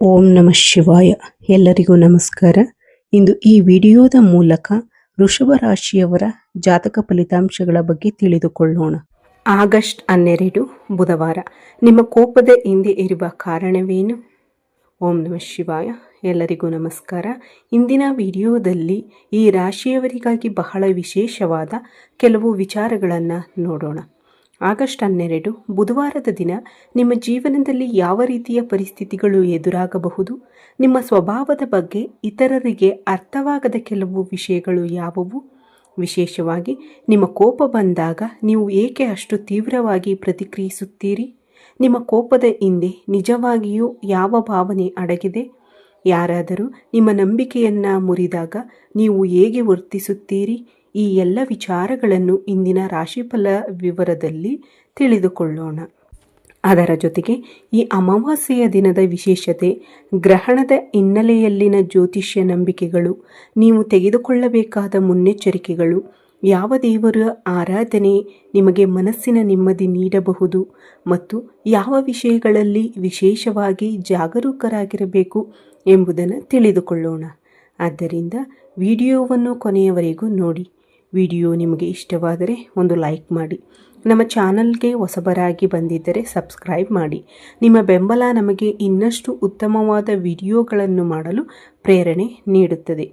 ಓಂ ನಮಃ ಶಿವಾಯ. ಎಲ್ಲರಿಗೂ ನಮಸ್ಕಾರ. ಇಂದು ಈ ವಿಡಿಯೋದ ಮೂಲಕ ವೃಷಭ ರಾಶಿಯವರ ಜಾತಕ ಫಲಿತಾಂಶಗಳ ಬಗ್ಗೆ ತಿಳಿದುಕೊಳ್ಳೋಣ. ಆಗಸ್ಟ್ 12 ಬುಧವಾರ. ನಿಮ್ಮ ಕೋಪದ ಹಿಂದೆ ಇರುವ ಕಾರಣವೇನು? ಓಂ ನಮಃ ಶಿವಾಯ. ಎಲ್ಲರಿಗೂ ನಮಸ್ಕಾರ. ಇಂದಿನ ವಿಡಿಯೋದಲ್ಲಿ ಈ ರಾಶಿಯವರಿಗಾಗಿ ಬಹಳ ವಿಶೇಷವಾದ ಕೆಲವು ವಿಚಾರಗಳನ್ನು ನೋಡೋಣ. ಆಗಸ್ಟ್ 12 ಬುಧವಾರದ ದಿನ ನಿಮ್ಮ ಜೀವನದಲ್ಲಿ ಯಾವ ರೀತಿಯ ಪರಿಸ್ಥಿತಿಗಳು ಎದುರಾಗಬಹುದು? ನಿಮ್ಮ ಸ್ವಭಾವದ ಬಗ್ಗೆ ಇತರರಿಗೆ ಅರ್ಥವಾಗದ ಕೆಲವು ವಿಷಯಗಳು ಯಾವುವು? ವಿಶೇಷವಾಗಿ ನಿಮ್ಮ ಕೋಪ ಬಂದಾಗ ನೀವು ಏಕೆ ಅಷ್ಟು ತೀವ್ರವಾಗಿ ಪ್ರತಿಕ್ರಿಯಿಸುತ್ತೀರಿ? ನಿಮ್ಮ ಕೋಪದ ಹಿಂದೆ ನಿಜವಾಗಿಯೂ ಯಾವ ಭಾವನೆ ಅಡಗಿದೆ? ಯಾರಾದರೂ ನಿಮ್ಮ ನಂಬಿಕೆಯನ್ನು ಮುರಿದಾಗ ನೀವು ಹೇಗೆ ವರ್ತಿಸುತ್ತೀರಿ? ಈ ಎಲ್ಲ ವಿಚಾರಗಳನ್ನು ಇಂದಿನ ರಾಶಿಫಲ ವಿವರದಲ್ಲಿ ತಿಳಿದುಕೊಳ್ಳೋಣ. ಅದರ ಜೊತೆಗೆ ಈ ಅಮಾವಾಸ್ಯೆಯ ದಿನದ ವಿಶೇಷತೆ, ಗ್ರಹಣದ ಹಿನ್ನೆಲೆಯಲ್ಲಿನ ಜ್ಯೋತಿಷ್ಯ ನಂಬಿಕೆಗಳು, ನೀವು ತೆಗೆದುಕೊಳ್ಳಬೇಕಾದ ಮುನ್ನೆಚ್ಚರಿಕೆಗಳು, ಯಾವ ದೇವರ ಆರಾಧನೆ ನಿಮಗೆ ಮನಸ್ಸಿನ ನೆಮ್ಮದಿ ನೀಡಬಹುದು ಮತ್ತು ಯಾವ ವಿಷಯಗಳಲ್ಲಿ ವಿಶೇಷವಾಗಿ ಜಾಗರೂಕರಾಗಿರಬೇಕು ಎಂಬುದನ್ನು ತಿಳಿದುಕೊಳ್ಳೋಣ. ಆದ್ದರಿಂದ ವಿಡಿಯೋವನ್ನು ಕೊನೆಯವರೆಗೂ ನೋಡಿ. ವಿಡಿಯೋ ನಿಮಗೆ ಇಷ್ಟವಾದರೆ ಒಂದು ಲೈಕ್ ಮಾಡಿ. ನಮ್ಮ ಚಾನಲ್ಗೆ ಹೊಸಬರಾಗಿ ಬಂದಿದ್ದರೆ ಸಬ್ಸ್ಕ್ರೈಬ್ ಮಾಡಿ. ನಿಮ್ಮ ಬೆಂಬಲ ನಮಗೆ ಇನ್ನಷ್ಟು ಉತ್ತಮವಾದ ವಿಡಿಯೋಗಳನ್ನು ಮಾಡಲು ಪ್ರೇರಣೆ ನೀಡುತ್ತದೆ.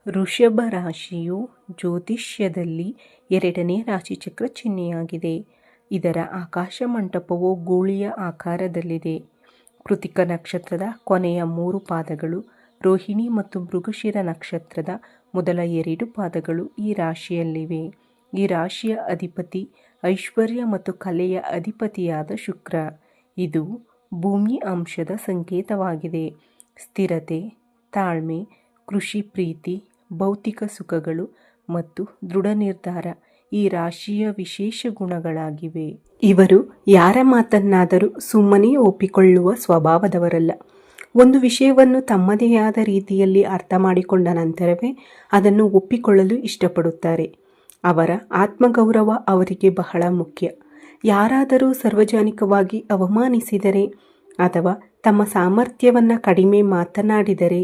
ವೃಷಭ ರಾಶಿಯು ಜ್ಯೋತಿಷ್ಯದಲ್ಲಿ 2ನೇ ರಾಶಿಚಕ್ರ ಚಿಹ್ನೆಯಾಗಿದೆ. ಇದರ ಆಕಾಶ ಮಂಟಪವು ಗೂಳಿಯ ಆಕಾರದಲ್ಲಿದೆ. ಕೃತಿಕ ನಕ್ಷತ್ರದ ಕೊನೆಯ 3 ಪಾದಗಳು, ರೋಹಿಣಿ ಮತ್ತು ಮೃಗಶಿರ ನಕ್ಷತ್ರದ ಮೊದಲ 2 ಪಾದಗಳು ಈ ರಾಶಿಯಲ್ಲಿವೆ. ಈ ರಾಶಿಯ ಅಧಿಪತಿ ಐಶ್ವರ್ಯ ಮತ್ತು ಕಲೆಯ ಅಧಿಪತಿಯಾದ ಶುಕ್ರ. ಇದು ಭೂಮಿ ಅಂಶದ ಸಂಕೇತವಾಗಿದೆ. ಸ್ಥಿರತೆ, ತಾಳ್ಮೆ, ಕೃಷಿ ಪ್ರೀತಿ, ಭೌತಿಕ ಸುಖಗಳು ಮತ್ತು ದೃಢ ನಿರ್ಧಾರ ಈ ರಾಶಿಯ ವಿಶೇಷ ಗುಣಗಳಾಗಿವೆ. ಇವರು ಯಾರ ಮಾತನ್ನಾದರೂ ಸುಮ್ಮನೆ ಒಪ್ಪಿಕೊಳ್ಳುವ ಸ್ವಭಾವದವರಲ್ಲ. ಒಂದು ವಿಷಯವನ್ನು ತಮ್ಮದೇ ಆದ ರೀತಿಯಲ್ಲಿ ಅರ್ಥ ಮಾಡಿಕೊಂಡ ನಂತರವೇ ಅದನ್ನು ಒಪ್ಪಿಕೊಳ್ಳಲು ಇಷ್ಟಪಡುತ್ತಾರೆ. ಅವರ ಆತ್ಮಗೌರವ ಅವರಿಗೆ ಬಹಳ ಮುಖ್ಯ. ಯಾರಾದರೂ ಸಾರ್ವಜನಿಕವಾಗಿ ಅವಮಾನಿಸಿದರೆ ಅಥವಾ ತಮ್ಮ ಸಾಮರ್ಥ್ಯವನ್ನು ಕಡಿಮೆ ಮಾತನಾಡಿದರೆ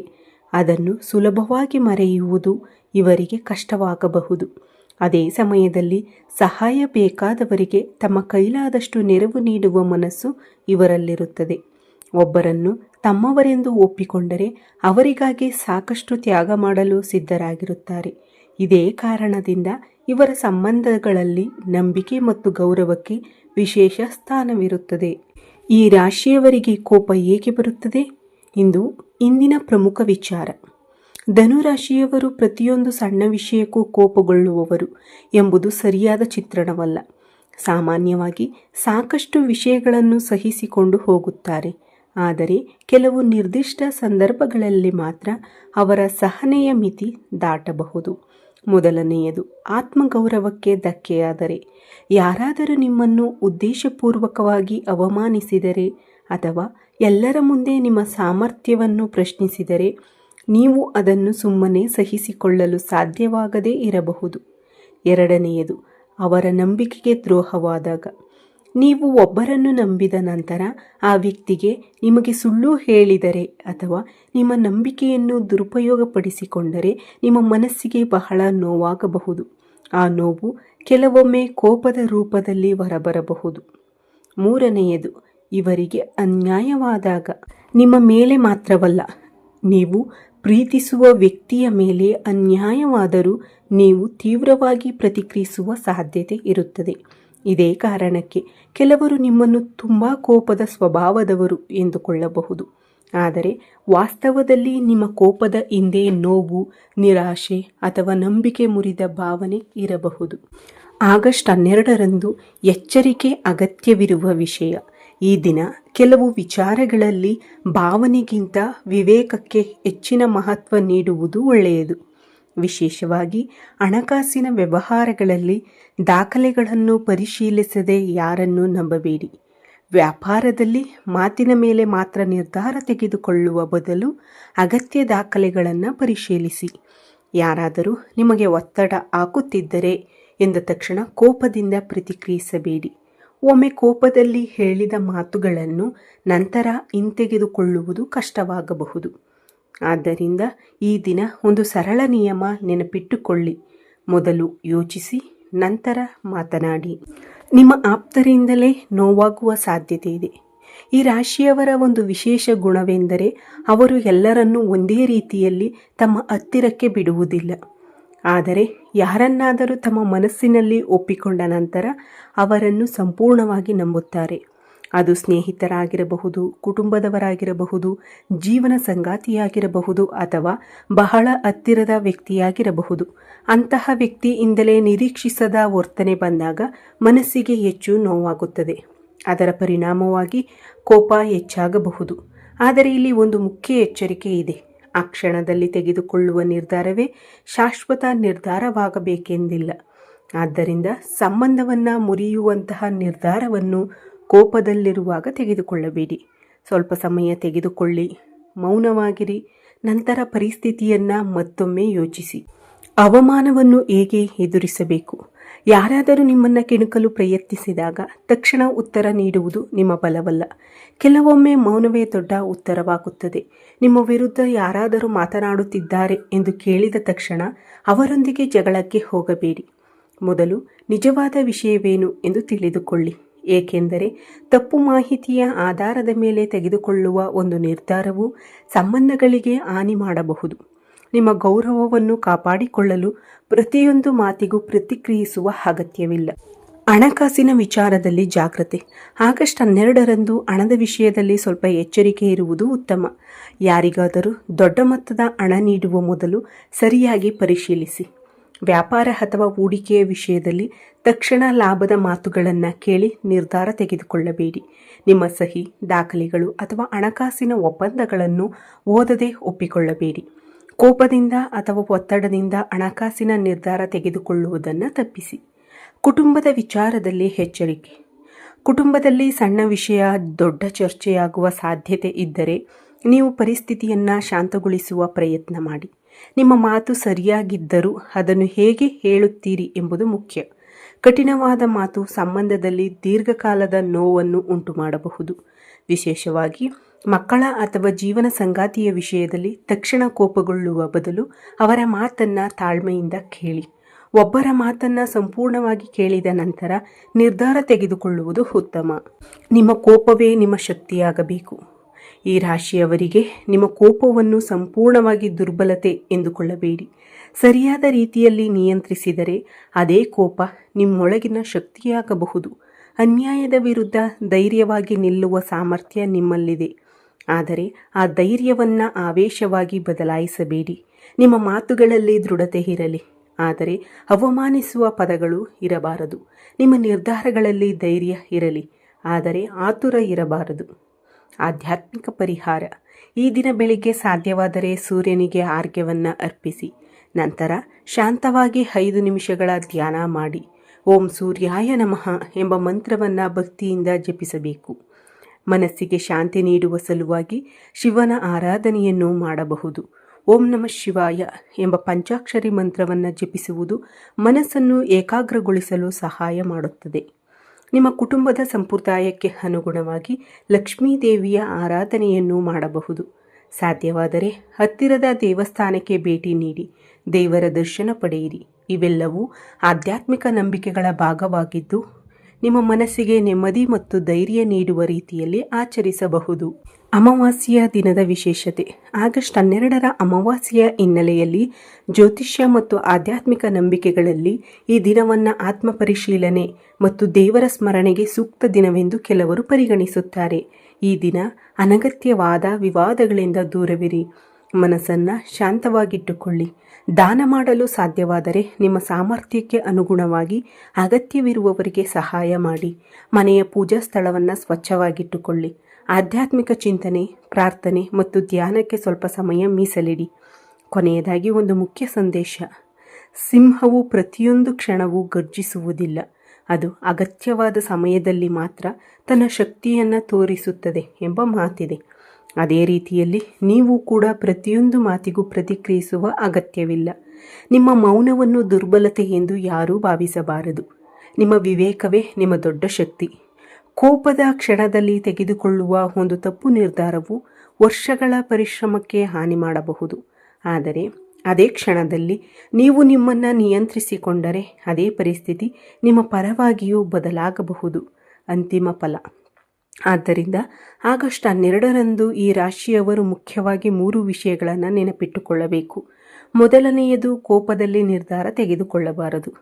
ಅದನ್ನು ಸುಲಭವಾಗಿ ಮರೆಯುವುದು ಇವರಿಗೆ ಕಷ್ಟವಾಗಬಹುದು. ಅದೇ ಸಮಯದಲ್ಲಿ ಸಹಾಯ ಬೇಕಾದವರಿಗೆ ತಮ್ಮ ಕೈಲಾದಷ್ಟು ನೆರವು ನೀಡುವ ಮನಸ್ಸು ಇವರಲ್ಲಿರುತ್ತದೆ. ಒಬ್ಬರನ್ನು ತಮ್ಮವರೆಂದು ಒಪ್ಪಿಕೊಂಡರೆ ಅವರಿಗಾಗಿ ಸಾಕಷ್ಟು ತ್ಯಾಗ ಮಾಡಲು ಸಿದ್ಧರಾಗಿರುತ್ತಾರೆ. ಇದೇ ಕಾರಣದಿಂದ ಇವರ ಸಂಬಂಧಗಳಲ್ಲಿ ನಂಬಿಕೆ ಮತ್ತು ಗೌರವಕ್ಕೆ ವಿಶೇಷ ಸ್ಥಾನವಿರುತ್ತದೆ. ಈ ರಾಶಿಯವರಿಗೆ ಕೋಪ ಏಕೆ ಬರುತ್ತದೆ? ಇಂದಿನ ಪ್ರಮುಖ ವಿಚಾರ. ಧನುರಾಶಿಯವರು ಪ್ರತಿಯೊಂದು ಸಣ್ಣ ವಿಷಯಕ್ಕೂ ಕೋಪಗೊಳ್ಳುವವರು ಎಂಬುದು ಸರಿಯಾದ ಚಿತ್ರಣವಲ್ಲ. ಸಾಮಾನ್ಯವಾಗಿ ಸಾಕಷ್ಟು ವಿಷಯಗಳನ್ನು ಸಹಿಸಿಕೊಂಡು ಹೋಗುತ್ತಾರೆ. ಆದರೆ ಕೆಲವು ನಿರ್ದಿಷ್ಟ ಸಂದರ್ಭಗಳಲ್ಲಿ ಮಾತ್ರ ಅವರ ಸಹನೆಯ ಮಿತಿ ದಾಟಬಹುದು. ಮೊದಲನೆಯದು, ಆತ್ಮಗೌರವಕ್ಕೆ ಧಕ್ಕೆಯಾದರೆ. ಯಾರಾದರೂ ನಿಮ್ಮನ್ನು ಉದ್ದೇಶಪೂರ್ವಕವಾಗಿ ಅವಮಾನಿಸಿದರೆ ಅಥವಾ ಎಲ್ಲರ ಮುಂದೆ ನಿಮ್ಮ ಸಾಮರ್ಥ್ಯವನ್ನು ಪ್ರಶ್ನಿಸಿದರೆ ನೀವು ಅದನ್ನು ಸುಮ್ಮನೆ ಸಹಿಸಿಕೊಳ್ಳಲು ಸಾಧ್ಯವಾಗದೇ ಇರಬಹುದು. ಎರಡನೆಯದು, ಅವರ ನಂಬಿಕೆಗೆ ದ್ರೋಹವಾದಾಗ. ನೀವು ಒಬ್ಬರನ್ನು ನಂಬಿದ ನಂತರ ಆ ವ್ಯಕ್ತಿಗೆ ನಿಮಗೆ ಸುಳ್ಳು ಹೇಳಿದರೆ ಅಥವಾ ನಿಮ್ಮ ನಂಬಿಕೆಯನ್ನು ದುರುಪಯೋಗಪಡಿಸಿಕೊಂಡರೆ ನಿಮ್ಮ ಮನಸ್ಸಿಗೆ ಬಹಳ ನೋವಾಗಬಹುದು. ಆ ನೋವು ಕೆಲವೊಮ್ಮೆ ಕೋಪದ ರೂಪದಲ್ಲಿ ಹೊರಬರಬಹುದು. ಮೂರನೆಯದು, ಇವರಿಗೆ ಅನ್ಯಾಯವಾದಾಗ. ನಿಮ್ಮ ಮೇಲೆ ಮಾತ್ರವಲ್ಲ, ನೀವು ಪ್ರೀತಿಸುವ ವ್ಯಕ್ತಿಯ ಮೇಲೆ ಅನ್ಯಾಯವಾದರೂ ನೀವು ತೀವ್ರವಾಗಿ ಪ್ರತಿಕ್ರಿಯಿಸುವ ಸಾಧ್ಯತೆ ಇರುತ್ತದೆ. ಇದೇ ಕಾರಣಕ್ಕೆ ಕೆಲವರು ನಿಮ್ಮನ್ನು ತುಂಬ ಕೋಪದ ಸ್ವಭಾವದವರು ಎಂದುಕೊಳ್ಳಬಹುದು. ಆದರೆ ವಾಸ್ತವದಲ್ಲಿ ನಿಮ್ಮ ಕೋಪದ ಹಿಂದೆ ನೋವು, ನಿರಾಶೆ ಅಥವಾ ನಂಬಿಕೆ ಮುರಿದ ಭಾವನೆ ಇರಬಹುದು. ಆಗಸ್ಟ್ 12ರಂದು ಎಚ್ಚರಿಕೆ ಅಗತ್ಯವಿರುವ ವಿಷಯ. ಈ ದಿನ ಕೆಲವು ವಿಚಾರಗಳಲ್ಲಿ ಭಾವನೆಗಿಂತ ವಿವೇಕಕ್ಕೆ ಹೆಚ್ಚಿನ ಮಹತ್ವ ನೀಡುವುದು ಒಳ್ಳೆಯದು. ವಿಶೇಷವಾಗಿ ಹಣಕಾಸಿನ ವ್ಯವಹಾರಗಳಲ್ಲಿ ದಾಖಲೆಗಳನ್ನು ಪರಿಶೀಲಿಸದೆ ಯಾರನ್ನೂ ನಂಬಬೇಡಿ. ವ್ಯಾಪಾರದಲ್ಲಿ ಮಾತಿನ ಮೇಲೆ ಮಾತ್ರ ನಿರ್ಧಾರ ತೆಗೆದುಕೊಳ್ಳುವ ಬದಲು ಅಗತ್ಯ ದಾಖಲೆಗಳನ್ನು ಪರಿಶೀಲಿಸಿ. ಯಾರಾದರೂ ನಿಮಗೆ ಒತ್ತಡ ಹಾಕುತ್ತಿದ್ದರೆ ಎಂದ ತಕ್ಷಣ ಕೋಪದಿಂದ ಪ್ರತಿಕ್ರಿಯಿಸಬೇಡಿ. ಒಮ್ಮೆ ಕೋಪದಲ್ಲಿ ಹೇಳಿದ ಮಾತುಗಳನ್ನು ನಂತರ ಹಿಂತೆಗೆದುಕೊಳ್ಳುವುದು ಕಷ್ಟವಾಗಬಹುದು. ಆದ್ದರಿಂದ ಈ ದಿನ ಒಂದು ಸರಳ ನಿಯಮ ನೆನಪಿಟ್ಟುಕೊಳ್ಳಿ. ಮೊದಲು ಯೋಚಿಸಿ, ನಂತರ ಮಾತನಾಡಿ. ನಿಮ್ಮ ಆಪ್ತರಿಂದಲೇ ನೋವಾಗುವ ಸಾಧ್ಯತೆ ಇದೆ. ಈ ರಾಶಿಯವರ ಒಂದು ವಿಶೇಷ ಗುಣವೆಂದರೆ ಅವರು ಎಲ್ಲರನ್ನೂ ಒಂದೇ ರೀತಿಯಲ್ಲಿ ತಮ್ಮ ಹತ್ತಿರಕ್ಕೆ ಬಿಡುವುದಿಲ್ಲ. ಆದರೆ ಯಾರನ್ನಾದರೂ ತಮ್ಮ ಮನಸ್ಸಿನಲ್ಲಿ ಒಪ್ಪಿಕೊಂಡ ನಂತರ ಅವರನ್ನು ಸಂಪೂರ್ಣವಾಗಿ ನಂಬುತ್ತಾರೆ. ಅದು ಸ್ನೇಹಿತರಾಗಿರಬಹುದು, ಕುಟುಂಬದವರಾಗಿರಬಹುದು, ಜೀವನ ಸಂಗಾತಿಯಾಗಿರಬಹುದು ಅಥವಾ ಬಹಳ ಹತ್ತಿರದ ವ್ಯಕ್ತಿಯಾಗಿರಬಹುದು. ಅಂತಹ ವ್ಯಕ್ತಿಯಿಂದಲೇ ನಿರೀಕ್ಷಿಸದ ವರ್ತನೆ ಬಂದಾಗ ಮನಸ್ಸಿಗೆ ಹೆಚ್ಚು ನೋವಾಗುತ್ತದೆ. ಅದರ ಪರಿಣಾಮವಾಗಿ ಕೋಪ ಹೆಚ್ಚಾಗಬಹುದು. ಆದರೆ ಇಲ್ಲಿ ಒಂದು ಮುಖ್ಯ ಎಚ್ಚರಿಕೆ ಇದೆ. ಆ ಕ್ಷಣದಲ್ಲಿ ತೆಗೆದುಕೊಳ್ಳುವ ನಿರ್ಧಾರವೇ ಶಾಶ್ವತ ನಿರ್ಧಾರವಾಗಬೇಕೆಂದಿಲ್ಲ. ಆದ್ದರಿಂದ ಸಂಬಂಧವನ್ನು ಮುರಿಯುವಂತಹ ನಿರ್ಧಾರವನ್ನು ಕೋಪದಲ್ಲಿರುವಾಗ ತೆಗೆದುಕೊಳ್ಳಬೇಡಿ. ಸ್ವಲ್ಪ ಸಮಯ ತೆಗೆದುಕೊಳ್ಳಿ, ಮೌನವಾಗಿರಿ, ನಂತರ ಪರಿಸ್ಥಿತಿಯನ್ನು ಮತ್ತೊಮ್ಮೆ ಯೋಚಿಸಿ. ಅವಮಾನವನ್ನು ಹೇಗೆ ಎದುರಿಸಬೇಕು? ಯಾರಾದರೂ ನಿಮ್ಮನ್ನು ಕೆಣಕಲು ಪ್ರಯತ್ನಿಸಿದಾಗ ತಕ್ಷಣ ಉತ್ತರ ನೀಡುವುದು ನಿಮ್ಮ ಬಲವಲ್ಲ. ಕೆಲವೊಮ್ಮೆ ಮೌನವೇ ದೊಡ್ಡ ಉತ್ತರವಾಗುತ್ತದೆ. ನಿಮ್ಮ ವಿರುದ್ಧ ಯಾರಾದರೂ ಮಾತನಾಡುತ್ತಿದ್ದಾರೆ ಎಂದು ಕೇಳಿದ ತಕ್ಷಣ ಅವರೊಂದಿಗೆ ಜಗಳಕ್ಕೆ ಹೋಗಬೇಡಿ. ಮೊದಲು ನಿಜವಾದ ವಿಷಯವೇನು ಎಂದು ತಿಳಿದುಕೊಳ್ಳಿ. ಏಕೆಂದರೆ ತಪ್ಪು ಮಾಹಿತಿಯ ಆಧಾರದ ಮೇಲೆ ತೆಗೆದುಕೊಳ್ಳುವ ಒಂದು ನಿರ್ಧಾರವು ಸಂಬಂಧಗಳಿಗೆ ಹಾನಿ ಮಾಡಬಹುದು. ನಿಮ್ಮ ಗೌರವವನ್ನು ಕಾಪಾಡಿಕೊಳ್ಳಲು ಪ್ರತಿಯೊಂದು ಮಾತಿಗೂ ಪ್ರತಿಕ್ರಿಯಿಸುವ ಅಗತ್ಯವಿಲ್ಲ. ಹಣಕಾಸಿನ ವಿಚಾರದಲ್ಲಿ ಜಾಗ್ರತೆ. ಆಗಸ್ಟ್ 12ರಂದು ಹಣದ ವಿಷಯದಲ್ಲಿ ಸ್ವಲ್ಪ ಎಚ್ಚರಿಕೆ ಇರುವುದು ಉತ್ತಮ. ಯಾರಿಗಾದರೂ ದೊಡ್ಡ ಮೊತ್ತದ ಹಣ ನೀಡುವ ಮೊದಲು ಸರಿಯಾಗಿ ಪರಿಶೀಲಿಸಿ. ವ್ಯಾಪಾರ ಅಥವಾ ಹೂಡಿಕೆಯ ವಿಷಯದಲ್ಲಿ ತಕ್ಷಣ ಲಾಭದ ಮಾತುಗಳನ್ನು ಕೇಳಿ ನಿರ್ಧಾರ ತೆಗೆದುಕೊಳ್ಳಬೇಡಿ. ನಿಮ್ಮ ಸಹಿ, ದಾಖಲೆಗಳು ಅಥವಾ ಹಣಕಾಸಿನ ಒಪ್ಪಂದಗಳನ್ನು ಓದದೆ ಒಪ್ಪಿಕೊಳ್ಳಬೇಡಿ. ಕೋಪದಿಂದ ಅಥವಾ ಒತ್ತಡದಿಂದ ಹಣಕಾಸಿನ ನಿರ್ಧಾರ ತೆಗೆದುಕೊಳ್ಳುವುದನ್ನು ತಪ್ಪಿಸಿ. ಕುಟುಂಬದ ವಿಚಾರದಲ್ಲಿ ಎಚ್ಚರಿಕೆ. ಕುಟುಂಬದಲ್ಲಿ ಸಣ್ಣ ವಿಷಯ ದೊಡ್ಡ ಚರ್ಚೆಯಾಗುವ ಸಾಧ್ಯತೆ ಇದ್ದರೆ ನೀವು ಪರಿಸ್ಥಿತಿಯನ್ನು ಶಾಂತಗೊಳಿಸುವ ಪ್ರಯತ್ನ ಮಾಡಿ. ನಿಮ್ಮ ಮಾತು ಸರಿಯಾಗಿದ್ದರೂ ಅದನ್ನು ಹೇಗೆ ಹೇಳುತ್ತೀರಿ ಎಂಬುದು ಮುಖ್ಯ. ಕಠಿಣವಾದ ಮಾತು ಸಂಬಂಧದಲ್ಲಿ ದೀರ್ಘಕಾಲದ ನೋವನ್ನು ಉಂಟುಮಾಡಬಹುದು. ವಿಶೇಷವಾಗಿ ಮಕ್ಕಳ ಅಥವಾ ಜೀವನ ಸಂಗಾತಿಯ ವಿಷಯದಲ್ಲಿ ತಕ್ಷಣ ಕೋಪಗೊಳ್ಳುವ ಬದಲು ಅವರ ಮಾತನ್ನು ತಾಳ್ಮೆಯಿಂದ ಕೇಳಿ. ಒಬ್ಬರ ಮಾತನ್ನು ಸಂಪೂರ್ಣವಾಗಿ ಕೇಳಿದ ನಂತರ ನಿರ್ಧಾರ ತೆಗೆದುಕೊಳ್ಳುವುದು ಉತ್ತಮ. ನಿಮ್ಮ ಕೋಪವೇ ನಿಮ್ಮ ಶಕ್ತಿಯಾಗಬೇಕು. ಈ ರಾಶಿಯವರಿಗೆ ನಿಮ್ಮ ಕೋಪವನ್ನು ಸಂಪೂರ್ಣವಾಗಿ ದುರ್ಬಲತೆ ಎಂದುಕೊಳ್ಳಬೇಡಿ. ಸರಿಯಾದ ರೀತಿಯಲ್ಲಿ ನಿಯಂತ್ರಿಸಿದರೆ ಅದೇ ಕೋಪ ನಿಮ್ಮೊಳಗಿನ ಶಕ್ತಿಯಾಗಬಹುದು. ಅನ್ಯಾಯದ ವಿರುದ್ಧ ಧೈರ್ಯವಾಗಿ ನಿಲ್ಲುವ ಸಾಮರ್ಥ್ಯ ನಿಮ್ಮಲ್ಲಿದೆ. ಆದರೆ ಆ ಧೈರ್ಯವನ್ನು ಆವೇಶವಾಗಿ ಬದಲಾಯಿಸಬೇಡಿ. ನಿಮ್ಮ ಮಾತುಗಳಲ್ಲಿ ದೃಢತೆ ಇರಲಿ, ಆದರೆ ಅವಮಾನಿಸುವ ಪದಗಳು ಇರಬಾರದು. ನಿಮ್ಮ ನಿರ್ಧಾರಗಳಲ್ಲಿ ಧೈರ್ಯ ಇರಲಿ, ಆದರೆ ಆತುರ ಇರಬಾರದು. ಆಧ್ಯಾತ್ಮಿಕ ಪರಿಹಾರ. ಈ ದಿನ ಬೆಳಿಗ್ಗೆ ಸಾಧ್ಯವಾದರೆ ಸೂರ್ಯನಿಗೆ ಆರ್ಘ್ಯವನ್ನು ಅರ್ಪಿಸಿ. ನಂತರ ಶಾಂತವಾಗಿ 5 ನಿಮಿಷಗಳ ಧ್ಯಾನ ಮಾಡಿ. ಓಂ ಸೂರ್ಯಾಯ ನಮಃ ಎಂಬ ಮಂತ್ರವನ್ನು ಭಕ್ತಿಯಿಂದ ಜಪಿಸಬೇಕು. ಮನಸ್ಸಿಗೆ ಶಾಂತಿ ನೀಡುವ ಸಲುವಾಗಿ ಶಿವನ ಆರಾಧನೆಯನ್ನು ಮಾಡಬಹುದು. ಓಂ ನಮಃ ಶಿವಾಯ ಎಂಬ ಪಂಚಾಕ್ಷರಿ ಮಂತ್ರವನ್ನು ಜಪಿಸುವುದು ಮನಸ್ಸನ್ನು ಏಕಾಗ್ರಗೊಳಿಸಲು ಸಹಾಯ ಮಾಡುತ್ತದೆ. ನಿಮ್ಮ ಕುಟುಂಬದ ಸಂಪ್ರದಾಯಕ್ಕೆ ಅನುಗುಣವಾಗಿ ಲಕ್ಷ್ಮೀ ದೇವಿಯ ಆರಾಧನೆಯನ್ನು ಮಾಡಬಹುದು. ಸಾಧ್ಯವಾದರೆ ಹತ್ತಿರದ ದೇವಸ್ಥಾನಕ್ಕೆ ಭೇಟಿ ನೀಡಿ ದೇವರ ದರ್ಶನ ಪಡೆಯಿರಿ. ಇವೆಲ್ಲವೂ ಆಧ್ಯಾತ್ಮಿಕ ನಂಬಿಕೆಗಳ ಭಾಗವಾಗಿದ್ದು ನಿಮ್ಮ ಮನಸ್ಸಿಗೆ ನೆಮ್ಮದಿ ಮತ್ತು ಧೈರ್ಯ ನೀಡುವ ರೀತಿಯಲ್ಲಿ ಆಚರಿಸಬಹುದು. ಅಮಾವಾಸ್ಯೆಯ ದಿನದ ವಿಶೇಷತೆ. ಆಗಸ್ಟ್ 12ರ ಅಮಾವಾಸ್ಯೆಯ ಹಿನ್ನೆಲೆಯಲ್ಲಿ ಜ್ಯೋತಿಷ್ಯ ಮತ್ತು ಆಧ್ಯಾತ್ಮಿಕ ನಂಬಿಕೆಗಳಲ್ಲಿ ಈ ದಿನವನ್ನು ಆತ್ಮಪರಿಶೀಲನೆ ಮತ್ತು ದೇವರ ಸ್ಮರಣೆಗೆ ಸೂಕ್ತ ದಿನವೆಂದು ಕೆಲವರು ಪರಿಗಣಿಸುತ್ತಾರೆ. ಈ ದಿನ ಅನಗತ್ಯವಾದ ವಿವಾದಗಳಿಂದ ದೂರವಿರಿ. ಮನಸ್ಸನ್ನು ಶಾಂತವಾಗಿಟ್ಟುಕೊಳ್ಳಿ. ದಾನ ಮಾಡಲು ಸಾಧ್ಯವಾದರೆ ನಿಮ್ಮ ಸಾಮರ್ಥ್ಯಕ್ಕೆ ಅನುಗುಣವಾಗಿ ಅಗತ್ಯವಿರುವವರಿಗೆ ಸಹಾಯ ಮಾಡಿ. ಮನೆಯ ಪೂಜಾ ಸ್ಥಳವನ್ನು ಸ್ವಚ್ಛವಾಗಿಟ್ಟುಕೊಳ್ಳಿ. ಆಧ್ಯಾತ್ಮಿಕ ಚಿಂತನೆ, ಪ್ರಾರ್ಥನೆ ಮತ್ತು ಧ್ಯಾನಕ್ಕೆ ಸ್ವಲ್ಪ ಸಮಯ ಮೀಸಲಿಡಿ. ಕೊನೆಯದಾಗಿ ಒಂದು ಮುಖ್ಯ ಸಂದೇಶ. ಸಿಂಹವು ಪ್ರತಿಯೊಂದು ಕ್ಷಣವೂ ಗರ್ಜಿಸುವುದಿಲ್ಲ. ಅದು ಅಗತ್ಯವಾದ ಸಮಯದಲ್ಲಿ ಮಾತ್ರ ತನ್ನ ಶಕ್ತಿಯನ್ನು ತೋರಿಸುತ್ತದೆ ಎಂಬ ಮಾತಿದೆ. ಅದೇ ರೀತಿಯಲ್ಲಿ ನೀವು ಕೂಡ ಪ್ರತಿಯೊಂದು ಮಾತಿಗೂ ಪ್ರತಿಕ್ರಿಯಿಸುವ ಅಗತ್ಯವಿಲ್ಲ. ನಿಮ್ಮ ಮೌನವನ್ನು ದುರ್ಬಲತೆ ಎಂದು ಯಾರೂ ಭಾವಿಸಬಾರದು. ನಿಮ್ಮ ವಿವೇಕವೇ ನಿಮ್ಮ ದೊಡ್ಡ ಶಕ್ತಿ. ಕೋಪದ ಕ್ಷಣದಲ್ಲಿ ತೆಗೆದುಕೊಳ್ಳುವ ಒಂದು ತಪ್ಪು ನಿರ್ಧಾರವು ವರ್ಷಗಳ ಪರಿಶ್ರಮಕ್ಕೆ ಹಾನಿ ಮಾಡಬಹುದು. ಆದರೆ ಅದೇ ಕ್ಷಣದಲ್ಲಿ ನೀವು ನಿಮ್ಮನ್ನು ನಿಯಂತ್ರಿಸಿಕೊಂಡರೆ ಅದೇ ಪರಿಸ್ಥಿತಿ ನಿಮ್ಮ ಪರವಾಗಿಯೂ ಬದಲಾಗಬಹುದು. ಅಂತಿಮ ಫಲ. ಆದ್ದರಿಂದ ಆಗಸ್ಟ್ 12ರಂದು ಈ ರಾಶಿಯವರು ಮುಖ್ಯವಾಗಿ 3 ವಿಷಯಗಳನ್ನು ನೆನಪಿಟ್ಟುಕೊಳ್ಳಬೇಕು. ಮೊದಲನೆಯದು, ಕೋಪದಲ್ಲಿ ನಿರ್ಧಾರ ತೆಗೆದುಕೊಳ್ಳಬಾರದು.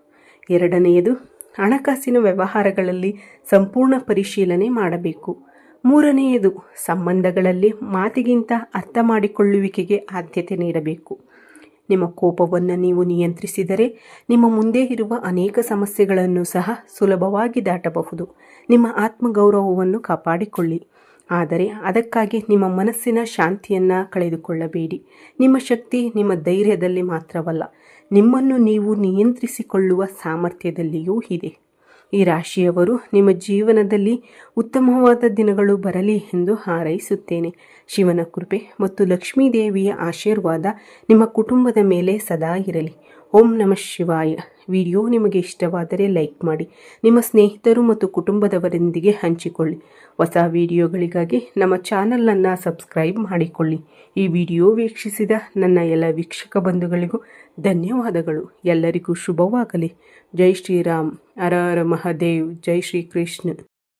ಎರಡನೆಯದು, ಹಣಕಾಸಿನ ವ್ಯವಹಾರಗಳಲ್ಲಿ ಸಂಪೂರ್ಣ ಪರಿಶೀಲನೆ ಮಾಡಬೇಕು. ಮೂರನೆಯದು, ಸಂಬಂಧಗಳಲ್ಲಿ ಮಾತಿಗಿಂತ ಅರ್ಥ ಮಾಡಿಕೊಳ್ಳುವಿಕೆಗೆ ಆದ್ಯತೆ ನೀಡಬೇಕು. ನಿಮ್ಮ ಕೋಪವನ್ನು ನೀವು ನಿಯಂತ್ರಿಸಿದರೆ ನಿಮ್ಮ ಮುಂದೆ ಇರುವ ಅನೇಕ ಸಮಸ್ಯೆಗಳನ್ನು ಸಹ ಸುಲಭವಾಗಿ ದಾಟಬಹುದು. ನಿಮ್ಮ ಆತ್ಮಗೌರವವನ್ನು ಕಾಪಾಡಿಕೊಳ್ಳಿ, ಆದರೆ ಅದಕ್ಕಾಗಿ ನಿಮ್ಮ ಮನಸ್ಸಿನ ಶಾಂತಿಯನ್ನು ಕಳೆದುಕೊಳ್ಳಬೇಡಿ. ನಿಮ್ಮ ಶಕ್ತಿ ನಿಮ್ಮ ಧೈರ್ಯದಲ್ಲಿ ಮಾತ್ರವಲ್ಲ, ನಿಮ್ಮನ್ನು ನೀವು ನಿಯಂತ್ರಿಸಿಕೊಳ್ಳುವ ಸಾಮರ್ಥ್ಯದಲ್ಲಿಯೂ ಇದೆ. ಈ ರಾಶಿಯವರು ನಿಮ್ಮ ಜೀವನದಲ್ಲಿ ಉತ್ತಮವಾದ ದಿನಗಳು ಬರಲಿ ಎಂದು ಹಾರೈಸುತ್ತೇನೆ. ಶಿವನ ಕೃಪೆ ಮತ್ತು ಲಕ್ಷ್ಮೀದೇವಿಯ ಆಶೀರ್ವಾದ ನಿಮ್ಮ ಕುಟುಂಬದ ಮೇಲೆ ಸದಾ ಇರಲಿ. ಓಂ ನಮಃ ಶಿವಾಯ. ವಿಡಿಯೋ ನಿಮಗೆ ಇಷ್ಟವಾದರೆ ಲೈಕ್ ಮಾಡಿ, ನಿಮ್ಮ ಸ್ನೇಹಿತರು ಮತ್ತು ಕುಟುಂಬದವರೊಂದಿಗೆ ಹಂಚಿಕೊಳ್ಳಿ. ಹೊಸ ವಿಡಿಯೋಗಳಿಗಾಗಿ ನಮ್ಮ ಚಾನಲನ್ನು ಸಬ್ಸ್ಕ್ರೈಬ್ ಮಾಡಿಕೊಳ್ಳಿ. ಈ ವಿಡಿಯೋ ವೀಕ್ಷಿಸಿದ ನನ್ನ ಎಲ್ಲ ವೀಕ್ಷಕ ಬಂಧುಗಳಿಗೂ ಧನ್ಯವಾದಗಳು. ಎಲ್ಲರಿಗೂ ಶುಭವಾಗಲಿ. ಜೈ ಶ್ರೀರಾಮ್. ಹರ ಹರ ಮಹಾದೇವ್. ಜೈ ಶ್ರೀ ಕೃಷ್ಣ.